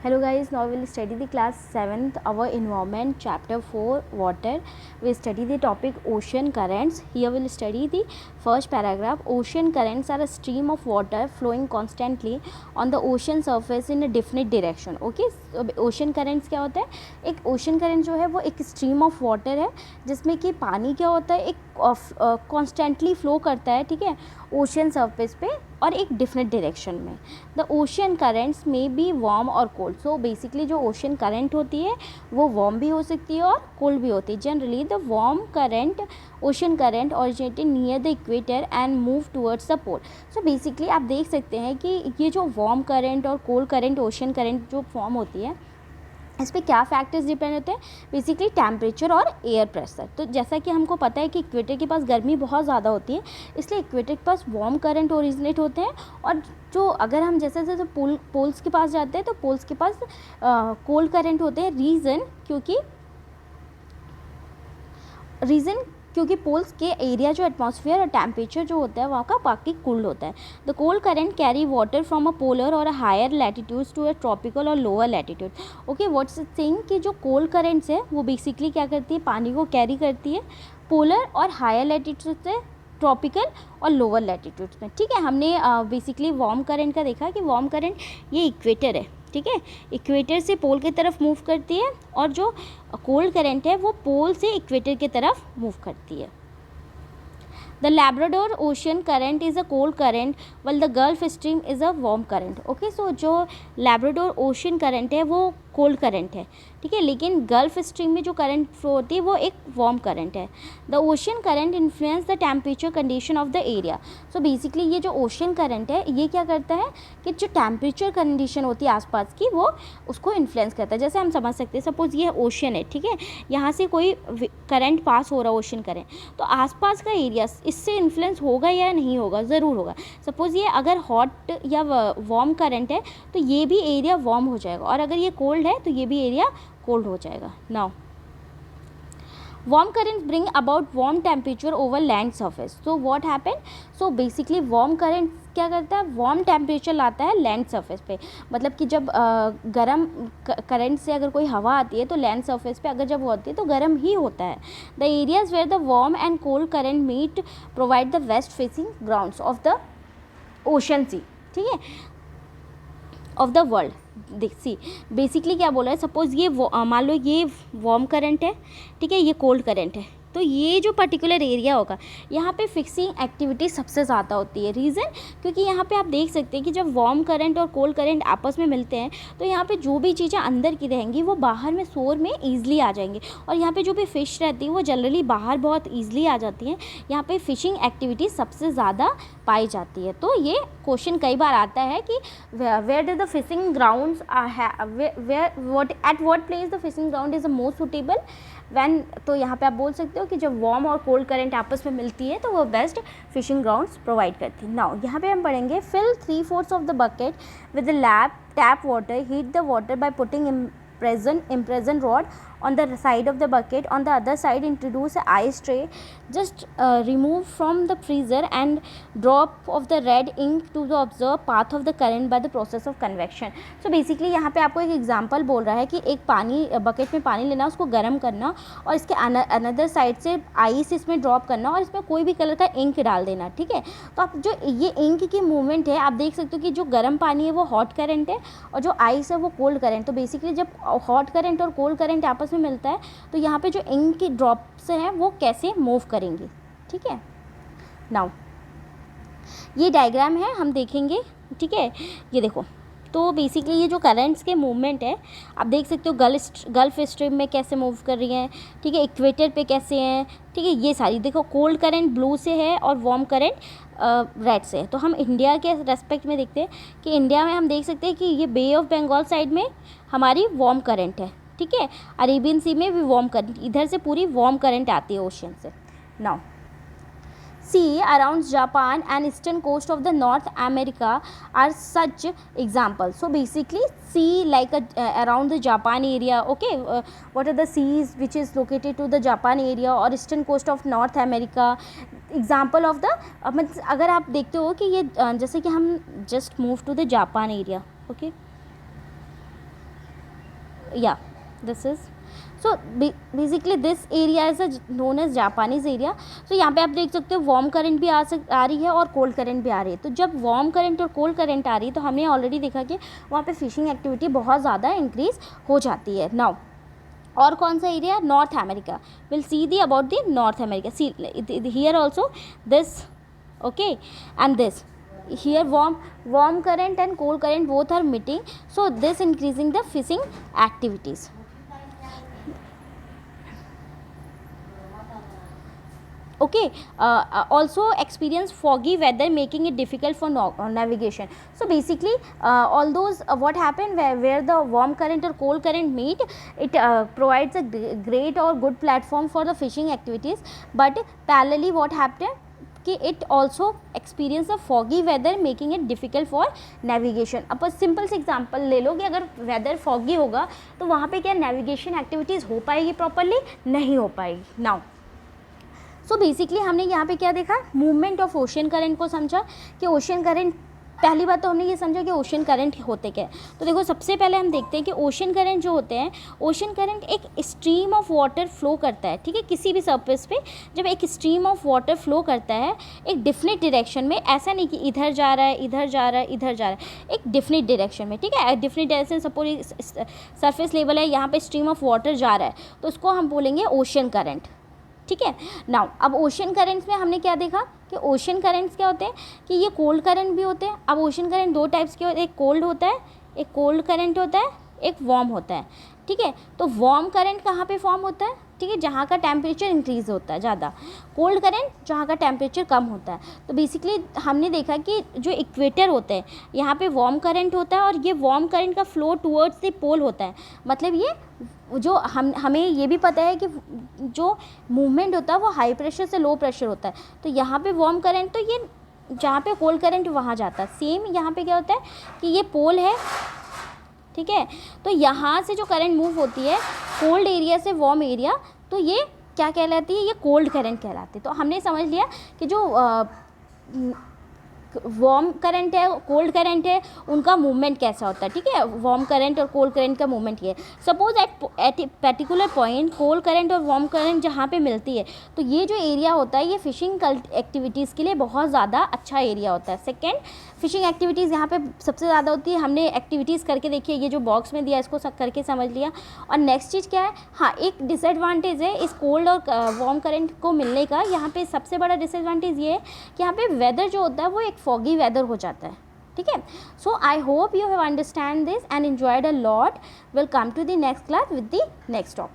Hello guys, now we will study the class 7th, our environment, chapter 4, water. We study the topic ocean currents. Here we will study the first paragraph. Ocean currents are a stream of water flowing constantly on the ocean surface in a definite direction. Okay, so ocean currents क्या होता है? एक ocean current जो है वो एक stream of water है जिसमें कि पानी क्या होता है, एक constantly flow करता है, ठीक है, ओशन सरफेस पे और एक डिफरेंट डायरेक्शन में. द ओशन करेंट्स में बी वार्म और कोल्ड. सो बेसिकली जो ओशन करंट होती है वो वार्म भी हो सकती है और कोल्ड भी होती है. Generally the warm current, ocean current originated near the equator and move towards the pole. So basically आप देख सकते हैं कि ये जो वार्म करंट और कोल्ड करंट, ओशन करंट जो फॉर्म होती है, इस पर क्या फैक्टर्स डिपेंड होते हैं? बेसिकली टेम्परेचर और एयर प्रेशर. तो जैसा कि हमको पता है कि इक्वेटर के पास गर्मी बहुत ज़्यादा होती है, इसलिए इक्वेटर के पास वार्म करंट ओरिजिनेट होते हैं. और जो अगर हम जैसे जैसे पोल्स के पास जाते हैं तो पोल्स के पास कोल्ड करंट होते हैं. रीज़न क्योंकि पोल्स के एरिया जो एटमॉस्फेयर और टेम्परेचर जो होता है वहाँ का बाकी कोल्ड होता है. The cold current carry water from a polar or a higher latitudes to a tropical or lower latitude. Okay, what's the thing कि जो कोल्ड करंट्स है वो बेसिकली क्या करती है, पानी को कैरी करती है पोलर और हायर लैटिट्यूड से ट्रॉपिकल और लोअर लैटिट्यूड्स में. ठीक है, हमने बेसिकली वार्म करंट का देखा कि वार्म करंट ये इक्वेटर है, ठीक है, इक्वेटर से पोल की तरफ मूव करती है, और जो कोल्ड करंट है वो पोल से इक्वेटर की तरफ मूव करती है. The Labrador Ocean current is a cold current while the Gulf Stream is a warm current. Okay, so जो Labrador Ocean current है वो कोल्ड करंट है, ठीक है, लेकिन गल्फ स्ट्रीम में जो करंट फ्लो होती है वो एक वार्म करंट है. The ocean current influence the temperature condition of the area. So basically ये जो ओशन करंट है ये क्या करता है कि जो टेम्परेचर कंडीशन होती है आसपास की वो उसको इन्फ्लुएंस करता है. जैसे हम समझ सकते हैं, सपोज ये ओशन है, ठीक है, यहाँ से कोई करंट पास हो रहा है, ओशन करंट, तो आसपास का एरिया इससे इन्फ्लुएंस होगा या नहीं होगा? ज़रूर होगा. सपोज ये अगर हॉट या वार्म करंट है तो ये भी एरिया वार्म हो जाएगा, और अगर ये कोल्ड है तो ये भी एरिया कोल्ड हो जाएगा. Now warm currents bring about warm temperature over land surface. so what happen? so basically warm current क्या करता है, वार्म टेम्परेचर लाता है लैंड सरफेस पे. मतलब कि जब गर्म करंट से अगर कोई हवा आती है तो लैंड सरफेस पे अगर जब वो आती है तो गर्म ही होता है. The areas where the warm and cold current meet provide the best fishing grounds of the ocean sea, ठीक है, ऑफ द वर्ल्ड. देख सी बेसिकली क्या बोल रहा है, सपोज ये मान लो ये वार्म करंट है, ठीक है, ये कोल्ड करंट है, तो ये जो पर्टिकुलर एरिया होगा यहाँ पे फिक्सिंग एक्टिविटी सबसे ज़्यादा होती है. रीज़न क्योंकि यहाँ पे आप देख सकते हैं कि जब वार्म करंट और कोल्ड करंट आपस में मिलते हैं तो यहाँ पे जो भी चीज़ें अंदर की रहेंगी वो बाहर में सोर में ईजिली आ जाएंगी, और यहाँ पे जो भी फ़िश रहती है वो जनरली बाहर बहुत ईजिली आ जाती हैं. यहाँ पे फिशिंग एक्टिविटी सबसे ज़्यादा पाई जाती है. तो ये क्वेश्चन कई बार आता है कि where do the fishing grounds at what place the fishing ground is the most suitable one. तो यहाँ पे आप बोल सकते हो कि जब वार्म और कोल्ड करंट आपस में मिलती है तो वो बेस्ट फिशिंग ग्राउंड्स प्रोवाइड करती है. नाउ यहाँ पे हम पढ़ेंगे fill 3/4 of the bucket with the tap water, heat the water by putting impression rod on the side of the bucket. On the other side introduce a ice tray, just remove from the freezer and drop of the red ink to the observe path of the current by the process of convection. so basically यहाँ पे आपको एक example बोल रहा है कि एक पानी बकेट में पानी लेना, उसको गर्म करना और इसके अनदर साइड से आइस इसमें ड्रॉप करना और इसमें कोई भी कलर का इंक डाल देना, ठीक है. तो आप जो ये इंक की मूवमेंट है आप देख सकते हो कि जो गर्म पानी है वो हॉट करंट है और जो आइस है वो कोल्ड करंट. तो बेसिकली जब हॉट करंट और कोल्ड करंट आपस में मिलता है तो यहाँ पे जो इंक की ड्रॉप्स हैं वो कैसे मूव करेंगी, ठीक है. नाउ ये डायग्राम है, हम देखेंगे, ठीक है, ये देखो. तो बेसिकली ये जो करंट्स के मूवमेंट है आप देख सकते हो गल्फ स्ट्रीम में कैसे मूव कर रही हैं, ठीक है, इक्वेटर पे कैसे हैं, ठीक है, ये सारी देखो. कोल्ड करंट ब्लू से है और वार्म करंट रेड से है. तो हम इंडिया के रेस्पेक्ट में देखते हैं कि इंडिया में हम देख सकते हैं कि ये बे ऑफ बंगाल साइड में हमारी वार्म करंट है, ठीक है, अरेबियन सी में भी वार्म करंट, इधर से पूरी वार्म करंट आती है ओशन से. Now sea around Japan and eastern coast of the North America are such examples. so basically sea like around the Japan area. okay, what are the seas which is located to the Japan area or eastern coast of North America? Example of the अगर आप देखते हो कि ये जैसे कि हम just move to the Japan area. Okay, yeah, this is, so basically this area is known as Japanese area. So यहाँ पे आप देख सकते हो वार्म करंट भी आ रही है और कोल्ड करंट भी आ रही है. तो जब वार्म करंट और कोल्ड करंट आ रही है तो हमने ऑलरेडी देखा कि वहाँ पे फिशिंग एक्टिविटी बहुत ज़्यादा इंक्रीज हो जाती है. नाउ और कौन सा area? North America. Will see the about the north America. See here also this, okay, and this. Here warm current and cold current both are meeting, so this increasing the fishing activities. Okay, also experience foggy weather making it difficult for navigation. So basically all those what happen where the warm current or cold current meet, it provides a great or good platform for the fishing activities, but parallelly what happened कि it also experience a foggy weather making it difficult for navigation. अब simple से example ले लो कि अगर weather foggy होगा तो वहाँ पे क्या नेविगेशन एक्टिविटीज़ हो पाएगी प्रॉपरली? नहीं हो पाएगी. नाउ सो बेसिकली हमने यहाँ पे क्या देखा? मूवमेंट ऑफ ओशन करंट को समझा कि ओशन करंट, पहली बात तो हमने ये समझा कि ओशन करंट होते क्या है. तो देखो सबसे पहले हम देखते हैं कि ओशन करंट जो होते हैं, ओशन करंट एक स्ट्रीम ऑफ वाटर फ्लो करता है. ठीक है, किसी भी सरफेस पे जब एक स्ट्रीम ऑफ वाटर फ्लो करता है एक डिफिनिट डायरेक्शन में, ऐसा नहीं कि इधर जा रहा है, इधर जा रहा है, इधर जा रहा है, एक डिफिनिट डायरेक्शन में. ठीक है, definite direction, suppose surface level है, यहाँ पे स्ट्रीम ऑफ वाटर जा रहा है तो उसको हम बोलेंगे ओशन करंट. ठीक है. नाउ अब ओशन करंट्स में हमने क्या देखा कि ओशन करंट्स क्या होते हैं कि ये कोल्ड करंट भी होते हैं. अब ओशन करंट दो टाइप्स के होते हैं, एक कोल्ड होता है, एक कोल्ड करंट होता है, एक वार्म होता है. ठीक है, तो वार्म करंट कहाँ पे फॉर्म होता है? ठीक है, जहाँ का टेम्परेचर इंक्रीज़ होता है ज़्यादा. कोल्ड करंट जहाँ का टेम्परेचर कम होता है. तो बेसिकली हमने देखा कि जो इक्वेटर होते हैं यहाँ पे वार्म करंट होता है और ये वार्म करंट का फ्लो टुवर्ड्स द पोल होता है. मतलब ये जो हमें ये भी पता है कि जो मूवमेंट होता है वो हाई प्रेशर से लो प्रेशर होता है. तो यहाँ पे वार्म करंट, तो ये जहाँ पे कोल्ड करंट वहाँ जाता है. सेम यहाँ पे क्या होता है कि ये पोल है. ठीक है, तो यहाँ से जो करंट मूव होती है कोल्ड एरिया से वार्म एरिया, तो ये क्या कहलाती है? ये कोल्ड करंट कहलाती है. तो हमने समझ लिया कि जो वार्म करंट है, कोल्ड करंट है, उनका मूवमेंट कैसा होता है. ठीक है, वार्म करंट और कोल्ड करंट का मूवमेंट ये. Suppose at a particular point cold current और वार्म करंट जहाँ पे मिलती है तो ये जो एरिया होता है ये फिशिंग एक्टिविटीज़ के लिए बहुत ज़्यादा अच्छा एरिया होता है. सेकेंड, फिशिंग एक्टिविटीज़ यहाँ पे सबसे ज़्यादा होती है. हमने एक्टिविटीज़ करके देखिए, ये जो बॉक्स में दिया इसको सब करके समझ लिया. और नेक्स्ट चीज़ क्या है? हाँ, एक डिसएडवांटेज है इस कोल्ड और वार्म करंट को मिलने का. यहाँ पे सबसे बड़ा डिसएडवांटेज ये है कि यहाँ पे वेदर जो होता है वो एक फॉगी वेदर हो जाता है. ठीक है, so I hope you have understand this and enjoyed a lot. Will come to the next class with the next topic.